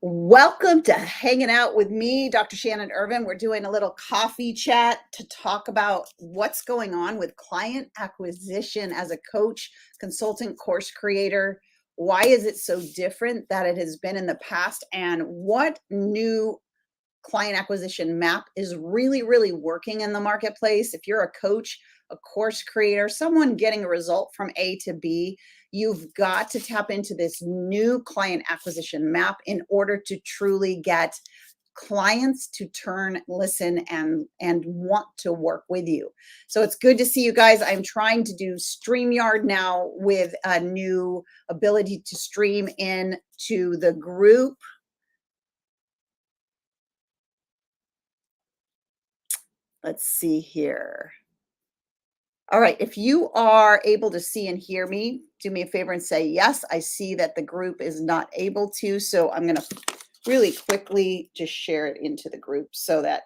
Welcome to hanging out with me, Dr. Shannon Irvin. We're doing a little coffee chat to talk about what's going on with client acquisition as a coach, consultant, course creator. Why is it so different that it has been in the past? And what new client acquisition map is really, really working in the marketplace? If you're a coach, a course creator, someone getting a result from A to B, you've got to tap into this new client acquisition map in order to truly get clients to turn, listen, and want to work with you. So it's good to see you guys. I'm trying to do StreamYard now with a new ability to stream in to the group. Let's see here. All right, if you are able to see and hear me, do me a favor and say yes. I see that the group is not able to, so I'm going to really quickly just share it into the group so that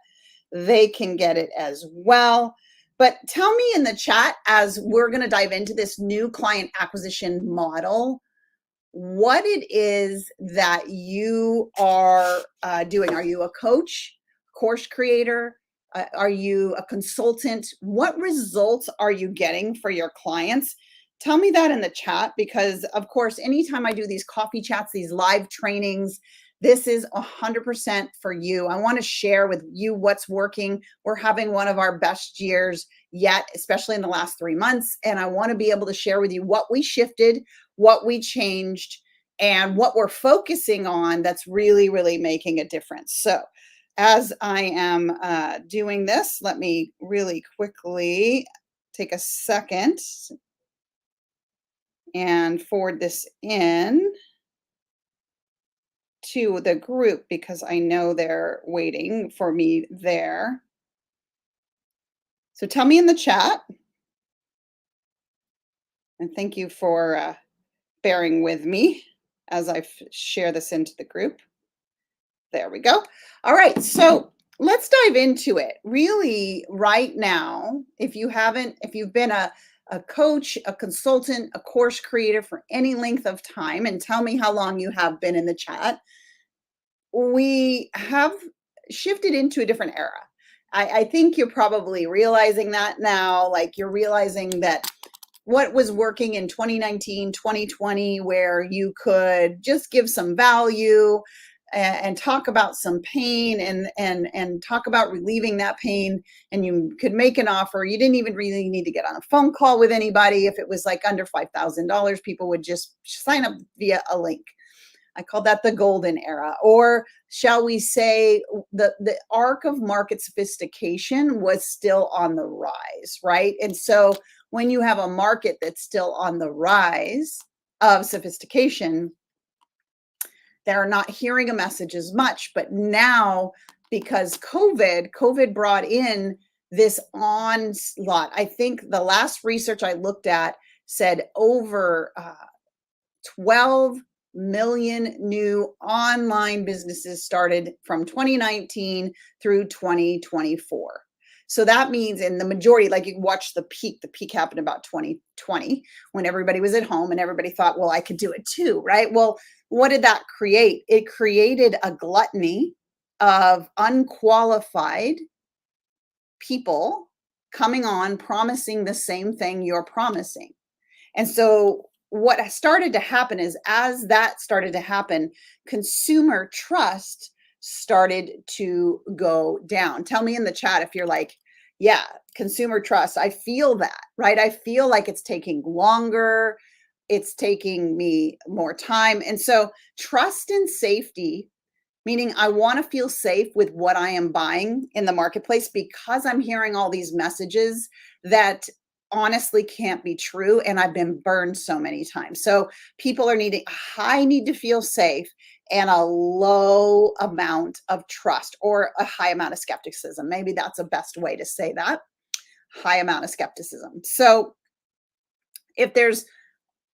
they can get it as well. But tell me in the chat, as we're going to dive into this new client acquisition model, what it is that you are doing. Are you a coach, course creator? Are you a consultant? What results are you getting for your clients? Tell me that in the chat, because of course, anytime I do these coffee chats, these live trainings, this is 100% for you. I want to share with you what's working. We're having one of our best years yet, especially in the last 3 months. And I want to be able to share with you what we shifted, what we changed, and what we're focusing on that's really, really making a difference. So as I am doing this, let me really quickly take a second and forward this in to the group because I know they're waiting for me there. So tell me in the chat. And thank you for bearing with me as I share this into the group. There we go. All right, so let's dive into it. Really, right now, if you've been a coach, a consultant, a course creator for any length of time, and tell me how long you have been in the chat, we have shifted into a different era. I think you're probably realizing that now, like you're realizing that what was working in 2019, 2020, where you could just give some value and talk about some pain and talk about relieving that pain, and you could make an offer. You didn't even really need to get on a phone call with anybody. If it was like under $5,000, people would just sign up via a link. I call that the golden era. Or shall we say the arc of market sophistication was still on the rise, right? And so when you have a market that's still on the rise of sophistication, they're not hearing a message as much. But now, because COVID brought in this onslaught. I think the last research I looked at said over 12 million new online businesses started from 2019 through 2024. So that means in the majority, like you watch the peak happened about 2020 when everybody was at home and everybody thought, well, I could do it too, right? Well, what did that create? It created a gluttony of unqualified people coming on promising the same thing you're promising. And so what started to happen is, as that started to happen, consumer trust started to go down. Tell me in the chat if you're like, yeah, consumer trust. I feel that, right? I feel like it's taking longer. It's taking me more time. And so trust and safety, meaning I want to feel safe with what I am buying in the marketplace, because I'm hearing all these messages that honestly can't be true, and I've been burned so many times. So people are needing a high need to feel safe and a low amount of trust, or a high amount of skepticism. Maybe that's the best way to say that. High amount of skepticism. So if there's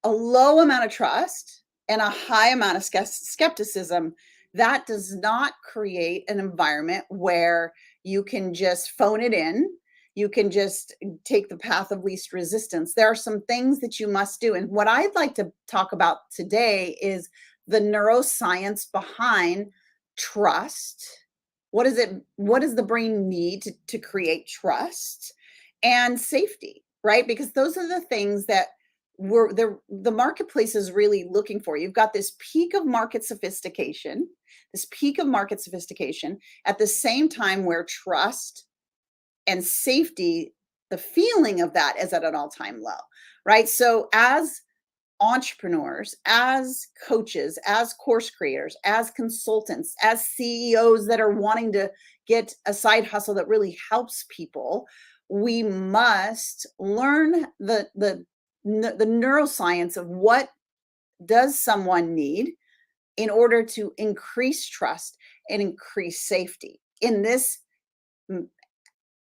a low amount of trust and a high amount of skepticism, that does not create an environment where you can just phone it in. You can just take the path of least resistance. There are some things that you must do. And what I'd like to talk about today is the neuroscience behind trust. What does the brain need to create trust and safety, right? Because those are the things that the marketplace is really looking for. You've got this peak of market sophistication, at the same time where trust and safety, the feeling of that is at an all-time low, right? So as entrepreneurs, as coaches, as course creators, as consultants, as CEOs that are wanting to get a side hustle that really helps people, we must learn the neuroscience of what does someone need in order to increase trust and increase safety in this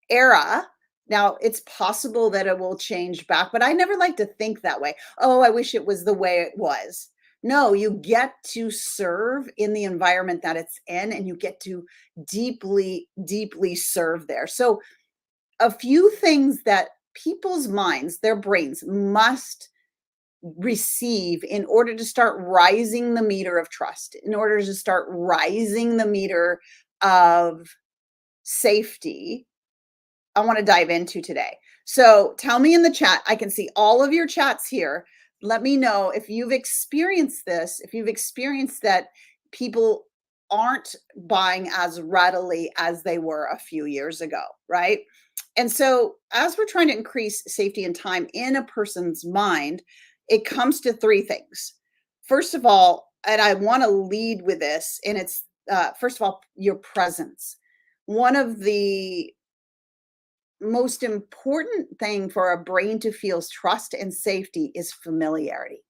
era. Now, it's possible that it will change back, but I never like to think that way. Oh, I wish it was the way it was. No, you get to serve in the environment that it's in, and you get to deeply, deeply serve there. So, a few things that people's minds, their brains must receive in order to start rising the meter of trust, in order to start rising the meter of safety, I want to dive into today. So tell me in the chat, I can see all of your chats here. Let me know if you've experienced this, if you've experienced that people aren't buying as readily as they were a few years ago, right? And so as we're trying to increase safety and time in a person's mind, it comes to three things. First of all, and I want to lead with this, and it's first of all, your presence. One of the most important thing for a brain to feel trust and safety is familiarity.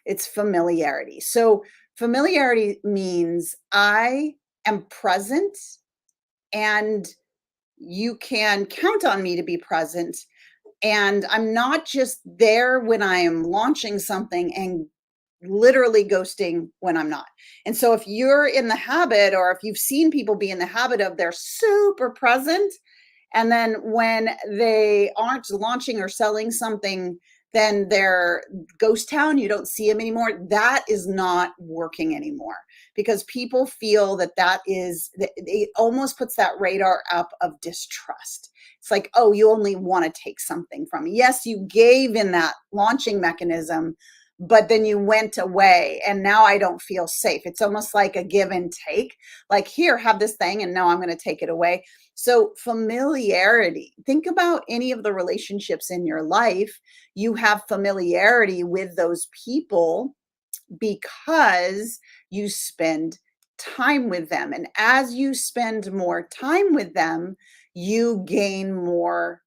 It's familiarity. So familiarity means I am present and you can count on me to be present. And I'm not just there when I am launching something and literally ghosting when I'm not. And so if you're in the habit, or if you've seen people be in the habit of they're super present, and then when they aren't launching or selling something, then they're ghost town, you don't see them anymore. That is not working anymore, because people feel that it almost puts that radar up of distrust. It's like, oh, you only want to take something from me. Yes, you gave in that launching mechanism, but then you went away and now I don't feel safe. It's almost like a give and take, like, here, have this thing, and now I'm going to take it away. So familiarity, think about any of the relationships in your life. You have familiarity with those people because you spend time with them. And as you spend more time with them, you gain more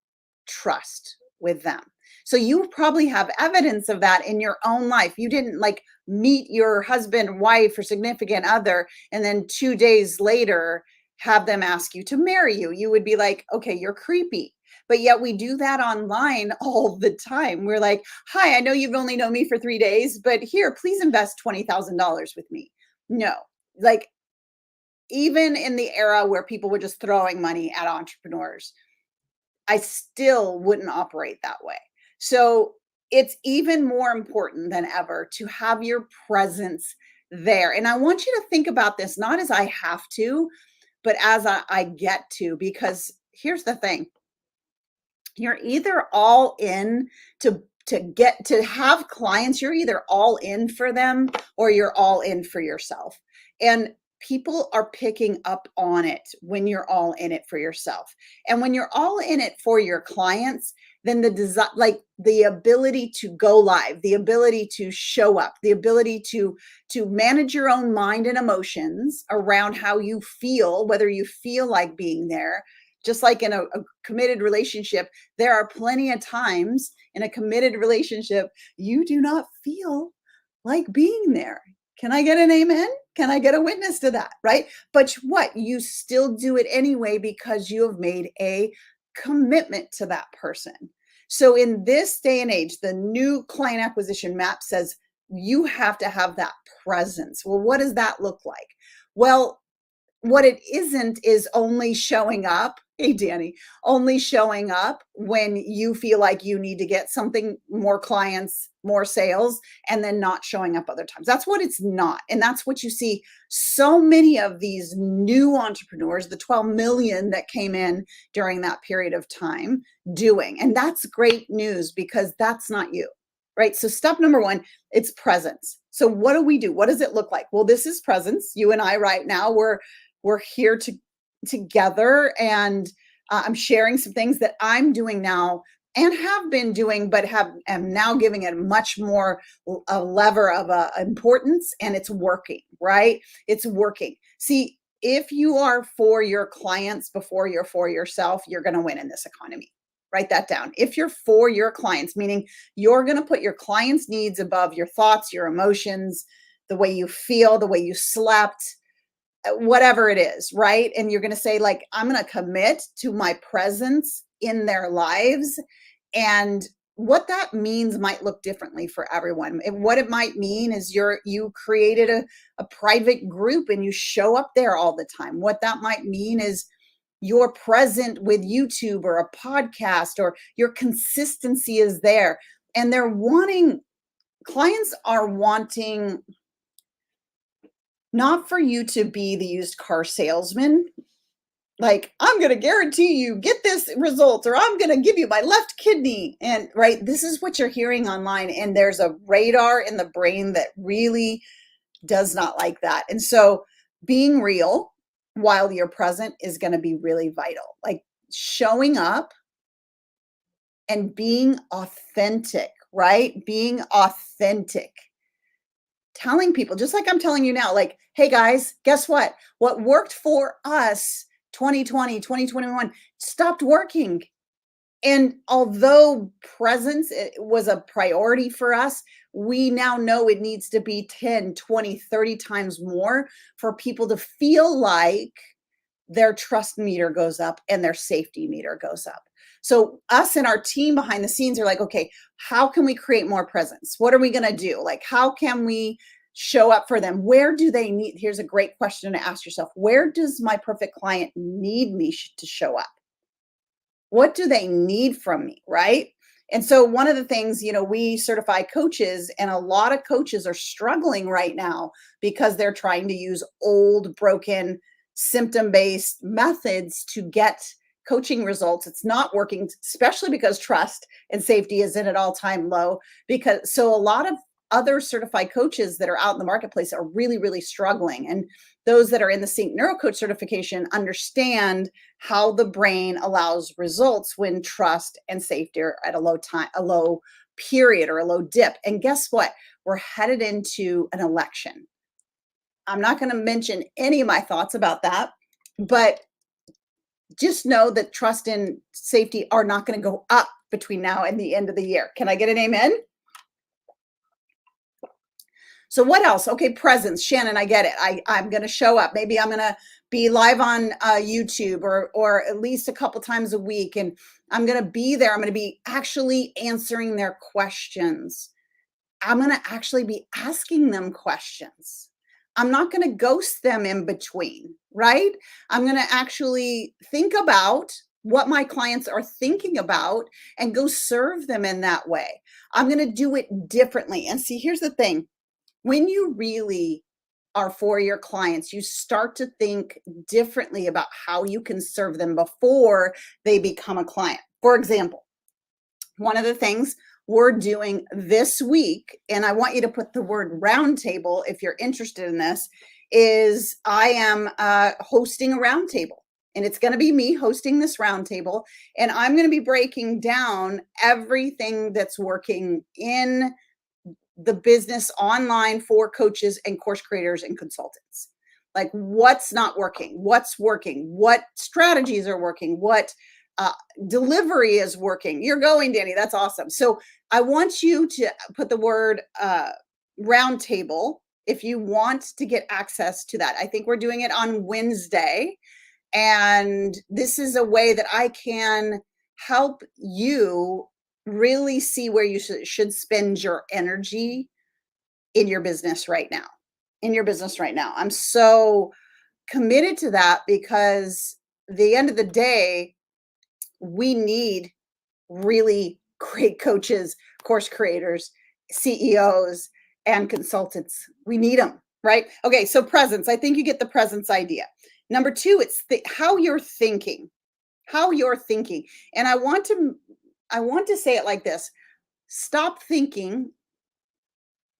trust with them. So you probably have evidence of that in your own life. You didn't like meet your husband, wife, or significant other, and then 2 days later have them ask you to marry you. You would be like, okay, you're creepy. But yet we do that online all the time. We're like, hi, I know you've only known me for 3 days, but here, please invest $20,000 with me. No, like, even in the era where people were just throwing money at entrepreneurs, I still wouldn't operate that way. So it's even more important than ever to have your presence there. And I want you to think about this not as I have to, but as I get to, because here's the thing. You're either all in to get to have clients, you're either all in for them or you're all in for yourself. And people are picking up on it when you're all in it for yourself. And when you're all in it for your clients, then the ability to go live, the ability to show up, the ability to manage your own mind and emotions around how you feel, whether you feel like being there. Just like in a committed relationship, there are plenty of times in a committed relationship you do not feel like being there. Can I get an amen? Can I get a witness to that? Right? But what? You still do it anyway because you have made a commitment to that person. So in this day and age, the new client acquisition map says you have to have that presence. Well, what does that look like? Well, what it isn't is only showing up. Hey, Danny, only showing up when you feel like you need to get something, more clients, more sales, and then not showing up other times. That's what it's not. And that's what you see so many of these new entrepreneurs, the 12 million that came in during that period of time, doing. And that's great news because that's not you, right? So, step number one, it's presence. So, what do we do? What does it look like? Well, this is presence. You and I right now, we're here together, and I'm sharing some things that I'm doing now and have been doing, but am now giving it much more a lever of importance, and it's working, right? It's working. See, if you are for your clients before you're for yourself, you're going to win in this economy. Write that down. If you're for your clients, meaning you're going to put your clients' needs above your thoughts, your emotions, the way you feel, the way you slept, whatever it is, right? And you're going to say, like, I'm going to commit to my presence in their lives. And what that means might look differently for everyone. And what it might mean is you created a private group and you show up there all the time. What that might mean is you're present with YouTube or a podcast, or your consistency is there. And clients are wanting not for you to be the used car salesman, like, I'm going to guarantee you get this result, or I'm going to give you my left kidney. And right, this is what you're hearing online. And there's a radar in the brain that really does not like that. And so being real while you're present is going to be really vital. Like showing up and being authentic, right? Being authentic. Telling people, just like I'm telling you now, like, hey guys, guess what? What worked for us 2020, 2021 stopped working. And although presence was a priority for us, we now know it needs to be 10, 20, 30 times more for people to feel like their trust meter goes up and their safety meter goes up. So us and our team behind the scenes are like, okay, how can we create more presence? What are we going to do? Like, how can we show up for them? Where do they need? Here's a great question to ask yourself. Where does my perfect client need me to show up? What do they need from me? Right. And so one of the things, we certify coaches, and a lot of coaches are struggling right now because they're trying to use old, broken, symptom-based methods to get coaching results. It's not working, especially because trust and safety is in an all-time low. So a lot of other certified coaches that are out in the marketplace are really, really struggling. And those that are in the Sync NeuroCoach certification understand how the brain allows results when trust and safety are at a low period, or a low dip. And guess what? We're headed into an election. I'm not going to mention any of my thoughts about that, but just know that trust and safety are not going to go up between now and the end of the year. Can I get an amen? So what else? Okay, presence. Shannon, I get it. I'm going to show up. Maybe I'm going to be live on YouTube, or at least a couple times a week, and I'm going to be there. I'm going to be actually answering their questions. I'm going to actually be asking them questions. I'm not going to ghost them in between, right? I'm going to actually think about what my clients are thinking about and go serve them in that way. I'm going to do it differently. And see, here's the thing. When you really are for your clients, you start to think differently about how you can serve them before they become a client. For example, one of the things we're doing this week, and I want you to put the word roundtable if you're interested in this, is I am hosting a roundtable. And it's going to be me hosting this roundtable. And I'm going to be breaking down everything that's working in the business online for coaches and course creators and consultants. Like, what's not working, what's working, what strategies are working, what delivery is working. You're going, Danny. That's awesome. So I want you to put the word roundtable if you want to get access to that. I think we're doing it on Wednesday. And this is a way that I can help you really see where you should spend your energy in your business right now. I'm so committed to that because the end of the day, we need really great coaches, course creators, CEOs, and consultants. We need them, right? Okay, so presence. I think you get the presence idea. Number two, it's how you're thinking. How you're thinking. And I want to say it like this. Stop thinking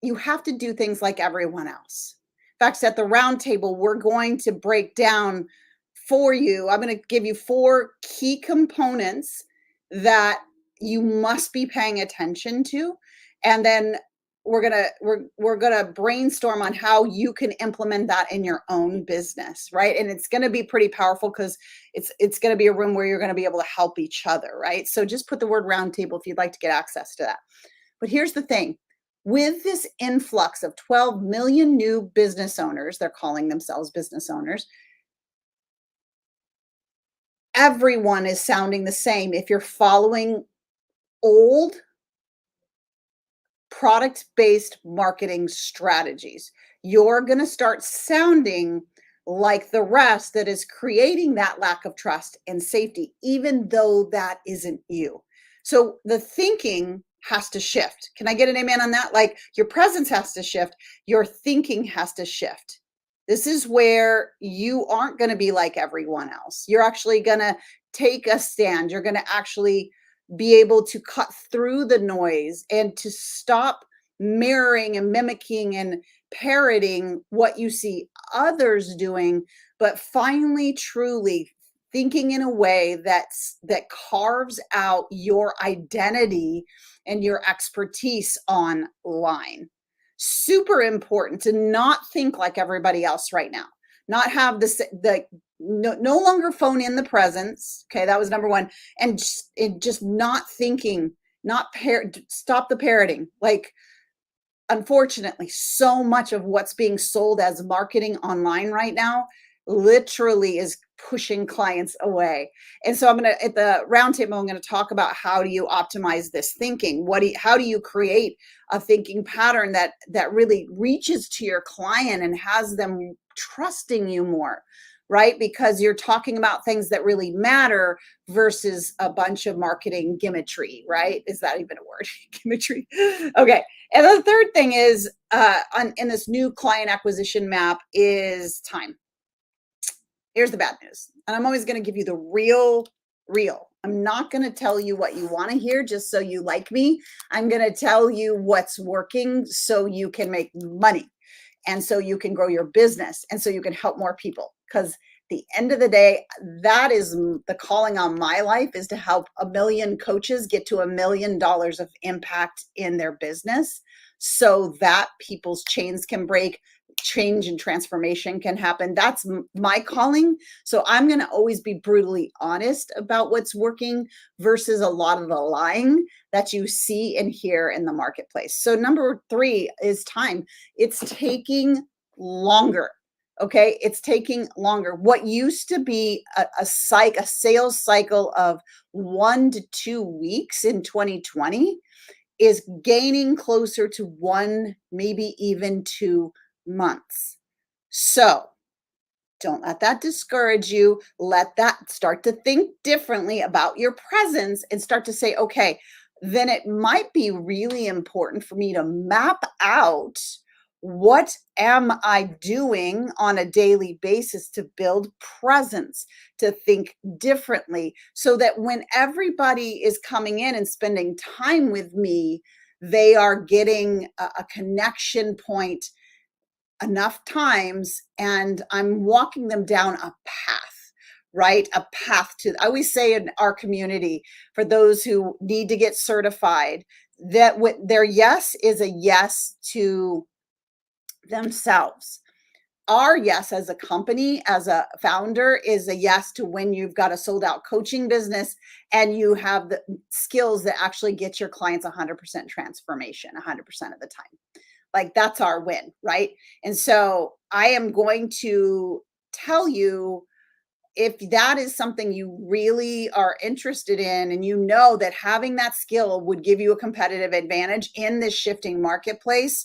you have to do things like everyone else. In fact, at the round table, we're going to break down for you. I'm going to give you 4 key components that you must be paying attention to. And then we're gonna brainstorm on how you can implement that in your own business, right? And it's gonna be pretty powerful because it's gonna be a room where you're gonna be able to help each other, right? So just put the word roundtable if you'd like to get access to that. But here's the thing. With this influx of 12 million new business owners, they're calling themselves business owners, everyone is sounding the same. If you're following old product-based marketing strategies, you're going to start sounding like the rest that is creating that lack of trust and safety, even though that isn't you. So the thinking has to shift. Can I get an amen on that? Like your presence has to shift, your thinking has to shift. This is where you aren't going to be like everyone else. You're actually going to take a stand. You're going to actually be able to cut through the noise and to stop mirroring and mimicking and parroting what you see others doing, but finally truly thinking in a way that carves out your identity and your expertise online. Super important to not think like everybody else right now. Not have the no longer phone in the presence. Okay, that was number one. And just not thinking, stop the parroting. Like, unfortunately, so much of what's being sold as marketing online right now literally is pushing clients away. And so at the roundtable, I'm going to talk about how do you optimize this thinking? How do you create a thinking pattern that really reaches to your client and has them trusting you more, right? Because you're talking about things that really matter versus a bunch of marketing gimmickry, right? Is that even a word? Gimmickry. Okay. And the third thing is in this new client acquisition map is time. Here's the bad news. And I'm always going to give you the real. I'm not going to tell you what you want to hear just so you like me. I'm going to tell you what's working so you can make money and so you can grow your business and so you can help more people. Because the end of the day, that is the calling on my life, is to help 1 million coaches get to $1 million of impact in their business so that people's chains can break, change and transformation can happen. That's my calling. So I'm going to always be brutally honest about what's working versus a lot of the lying that you see and hear in the marketplace. So number 3 is time. It's taking longer. Okay, it's taking longer. What used to be a sales cycle of 1 to 2 weeks in 2020 is gaining closer to 1, maybe even 2 months. So don't let that discourage you. Let that start to think differently about your presence and start to say, okay, then it might be really important for me to map out what am I doing on a daily basis to build presence, to think differently, so that when everybody is coming in and spending time with me, they are getting a connection point enough times and I'm walking them down a path, right? A path to, I always say in our community, for those who need to get certified, that their yes is a yes to themselves. Our yes as a company, as a founder, is a yes to when you've got a sold out coaching business and you have the skills that actually get your clients 100% transformation 100% of the time. Like, that's our win, right? And so I am going to tell you, if that is something you really are interested in and you know that having that skill would give you a competitive advantage in this shifting marketplace,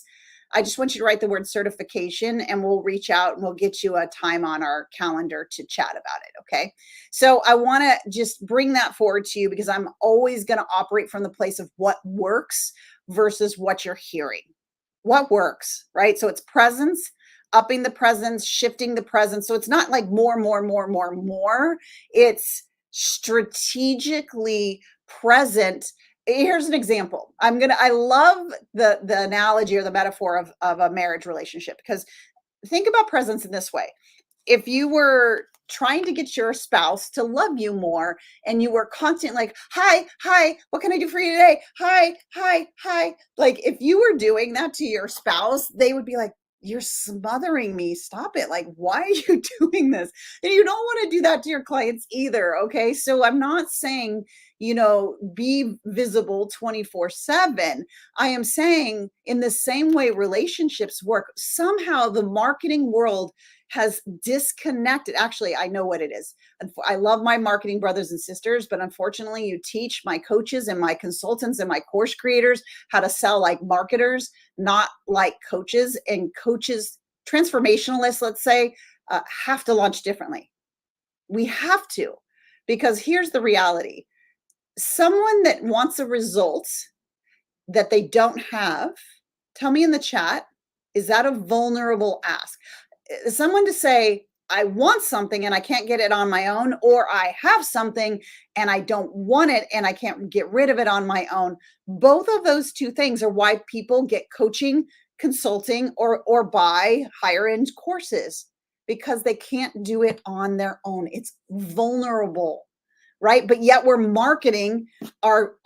I just want you to write the word certification and we'll reach out and we'll get you a time on our calendar to chat about it. Okay. So I want to just bring that forward to you because I'm always going to operate from the place of what works versus what you're hearing. What works, right? So it's presence, upping the presence, shifting the presence. So it's not like more, more, more, more, more. It's strategically present. Here's an example. I love the analogy or the metaphor of a marriage relationship, because think about presence in this way. If you were trying to get your spouse to love you more and you were constantly like, hi, what can I do for you today? Hi. Like if you were doing that to your spouse, they would be like, you're smothering me. Stop it. Like, why are you doing this? And you don't want to do that to your clients either. Okay. So I'm not saying, be visible 24/7. I am saying in the same way relationships work, somehow the marketing world has disconnected. Actually, I know what it is. I love my marketing brothers and sisters, but unfortunately, you teach my coaches and my consultants and my course creators how to sell like marketers, not like coaches. And coaches, transformationalists, let's say, have to launch differently. We have to, because here's the reality. Someone that wants a result that they don't have, tell me in the chat, is that a vulnerable ask? Someone to say, I want something and I can't get it on my own, or I have something and I don't want it and I can't get rid of it on my own. Both of those two things are why people get coaching, consulting, or buy higher end courses, because they can't do it on their own. It's vulnerable, right? But yet we're marketing our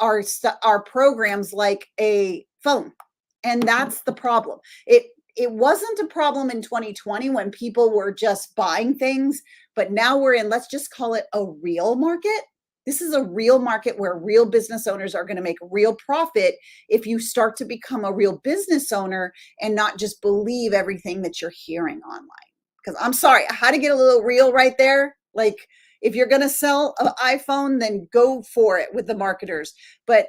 programs like a phone, and that's the problem. It wasn't a problem in 2020 when people were just buying things, but now we're in, let's just call it a real market. This is a real market where real business owners are going to make real profit if you start to become a real business owner and not just believe everything that you're hearing online. Because I'm sorry, I had to get a little real right there. Like, if you're going to sell an iPhone, then go for it with the marketers. But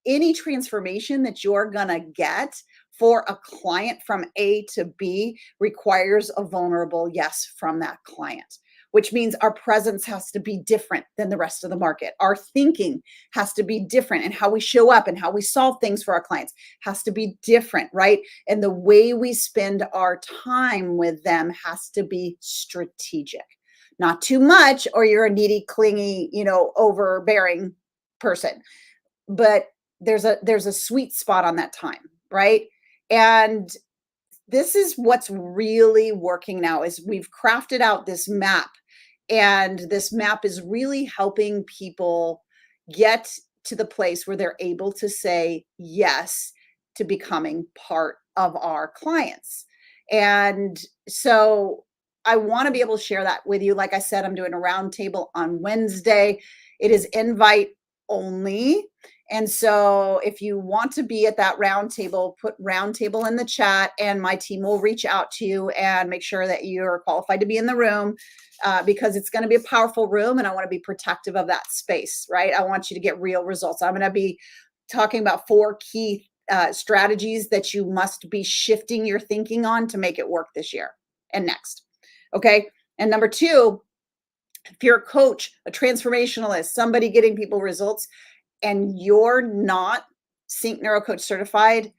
any transformation that you're going to get for a client from A to B requires a vulnerable yes from that client, which means our presence has to be different than the rest of the market. Our thinking has to be different, and how we show up and how we solve things for our clients has to be different, right? And the way we spend our time with them has to be strategic. Not too much, or you're a needy, clingy, overbearing person. But there's a sweet spot on that time, right? And this is what's really working now, is we've crafted out this map, and this map is really helping people get to the place where they're able to say yes to becoming part of our clients. And so I want to be able to share that with you. Like I said, I'm doing a roundtable on Wednesday. It is invite only. And so if you want to be at that roundtable, put roundtable in the chat and my team will reach out to you and make sure that you're qualified to be in the room, because it's going to be a powerful room and I want to be protective of that space, right? I want you to get real results. I'm going to be talking about 4 key strategies that you must be shifting your thinking on to make it work this year and next. Okay. And number 2, if you're a coach, a transformationalist, somebody getting people results, and you're not Sync NeuroCoach certified,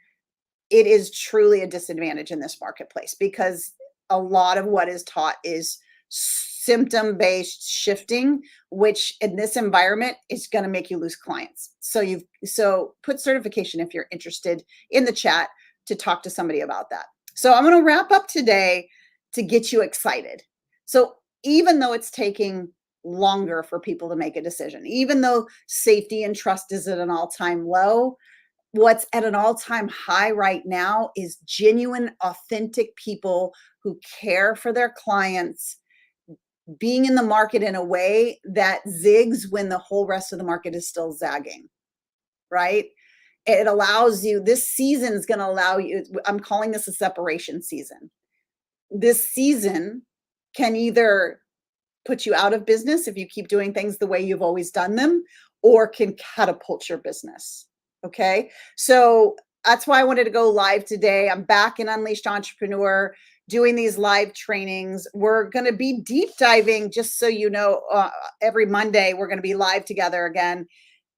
it is truly a disadvantage in this marketplace, because a lot of what is taught is symptom-based shifting, which in this environment is going to make you lose clients. So put certification if you're interested in the chat to talk to somebody about that. So I'm going to wrap up today to get you excited. So even though it's taking longer for people to make a decision, even though safety and trust is at an all-time low, what's at an all-time high right now is genuine, authentic people who care for their clients being in the market in a way that zigs when the whole rest of the market is still zagging, right? It allows you, this season is going to allow you, I'm calling this a separation season. This season can either put you out of business if you keep doing things the way you've always done them, or can catapult your business. Okay. So that's why I wanted to go live today. I'm back in Unleashed Entrepreneur doing these live trainings. We're going to be deep diving, just so you know, every Monday, we're going to be live together again.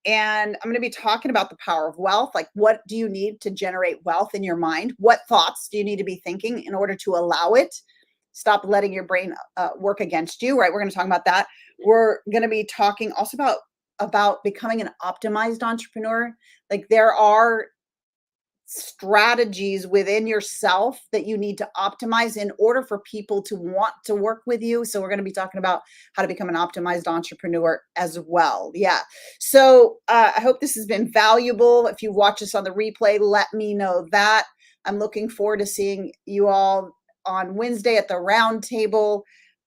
And I'm going to be talking about the power of wealth. Like, what do you need to generate wealth in your mind? What thoughts do you need to be thinking in order to allow it? Stop letting your brain work against you, right? We're going to talk about that. We're going to be talking also about becoming an optimized entrepreneur. Like, there are strategies within yourself that you need to optimize in order for people to want to work with you. So we're going to be talking about how to become an optimized entrepreneur as well. Yeah. So I hope this has been valuable. If you watch this on the replay, let me know that. I'm looking forward to seeing you all on Wednesday at the round table,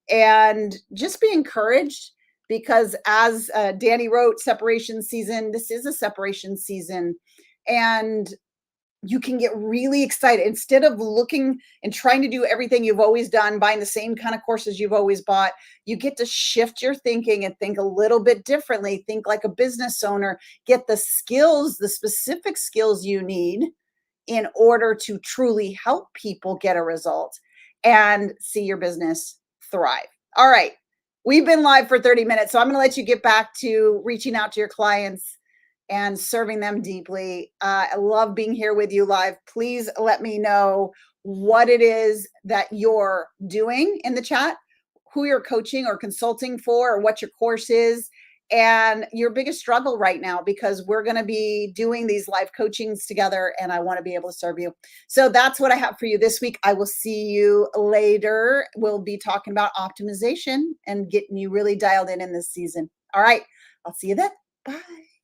and just be encouraged, because as Danny wrote, separation season, this is a separation season. And you can get really excited instead of looking and trying to do everything you've always done, buying the same kind of courses you've always bought. You get to shift your thinking and think a little bit differently, think like a business owner, get the skills, the specific skills you need in order to truly help people get a result and see your business thrive. All right. We've been live for 30 minutes, so I'm going to let you get back to reaching out to your clients and serving them deeply. I love being here with you live. Please let me know what it is that you're doing in the chat, who you're coaching or consulting for, or what your course is, and your biggest struggle right now, because we're going to be doing these live coachings together and I want to be able to serve you. So that's what I have for you this week. I will see you later. We'll be talking about optimization and getting you really dialed in this season. All right. I'll see you then. Bye.